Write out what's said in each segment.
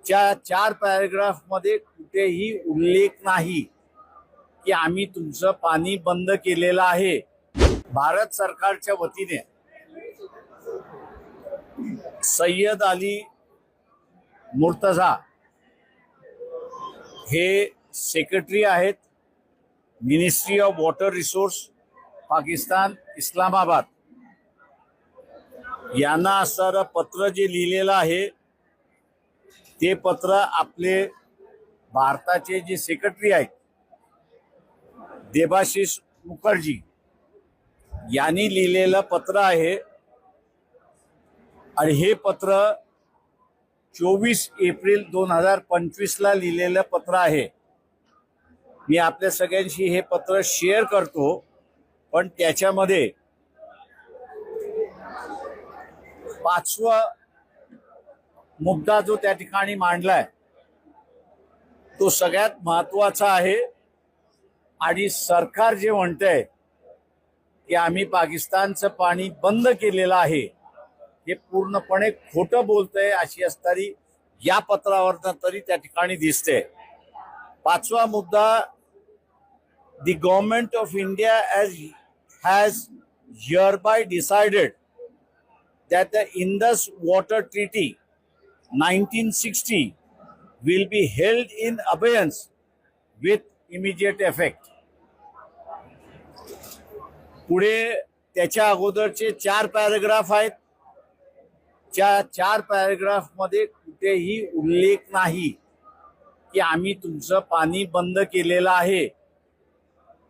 च्या 4 पॅराग्राफ मध्ये कुठेही उल्लेख नाही की आम्ही तुमचं पाणी बंद केलेलं आहे। भारत सरकारच्या वतीने सय्यद अली मुर्तजा हे सेक्रेटरी आहेत, ministry of water resource, Pakistan, Islamabad, यांना असणारं पत्र जे लिहिलेलं आहे ते पत्र आपले भारताचे जे सेक्रेटरी आहेत देबाशिष मुखर्जी यांनी लिहिलेलं पत्र आहे आणि हे पत्र 24 एप्रिल 2025 ला लिहिलेलं पत्र आहे। मी आपल्या सगळ्यांशी हे पत्र शेअर करतो, पण त्याच्यामध्ये 5वा मुद्दा जो त्या ठिकाणी मांडलाय तो सगळ्यात महत्त्वाचा आहे आणि सरकार जे म्हणतंय की आम्ही पाकिस्तानचं पाणी बंद केलेलं आहे हे पूर्णपणे खोटं बोलतंय अशी असणारी या पत्रावरनं तरी त्या ठिकाणी दिसते। 5वा मुद्दा, the government of India has hereby decided that the Indus Water Treaty 1960 will be held in abeyance with immediate effect। पुढे त्याच्या अगोदरचे 4 पॅराग्राफ आहेत, त्या 4 पॅराग्राफ मध्ये कुठेही उल्लेख नाही की आम्ही तुमचं पाणी बंद केलेलं आहे,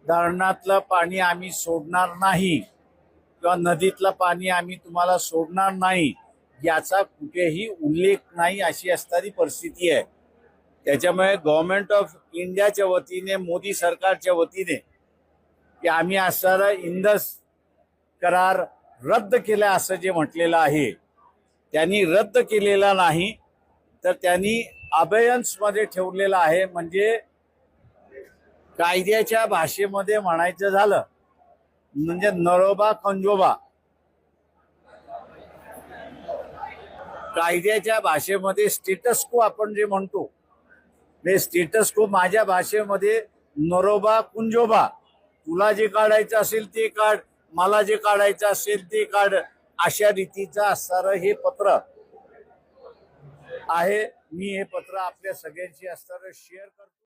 धरणातलं पाणी आम्ही सोडणार नाही किंवा नदीतलं पाणी आम्ही तुम्हाला सोडणार नाही, याचा कुठेही उल्लेख नाही अशी असणारी परिस्थिती आहे। त्याच्यामुळे गव्हर्नमेंट ऑफ इंडियाच्या वतीने, मोदी सरकारच्या वतीने की आम्ही असणारा इंदस करार रद्द केला असं जे म्हटलेलं आहे त्यांनी रद्द केलेला नाही, तर त्यांनी अबेयन्स मध्ये ठेवलेला आहे। म्हणजे कायद्याच्या भाषेमध्ये म्हणायचं झालं म्हणजे नरोबा कंजोबा, कायद्याच्या भाषेमध्ये स्टेटस को आपण जे म्हणतो ते स्टेटस को माझ्या भाषेमध्ये नरोबा कुंजोबा, तुला जे काढायचं असेल ते काढ, मला जे काढायचं असेल ते काढ, अशा रीतीचं असणारं हे पत्र आहे। मी हे पत्र आपल्या सगळ्यांशी असणारं शेअर करतो।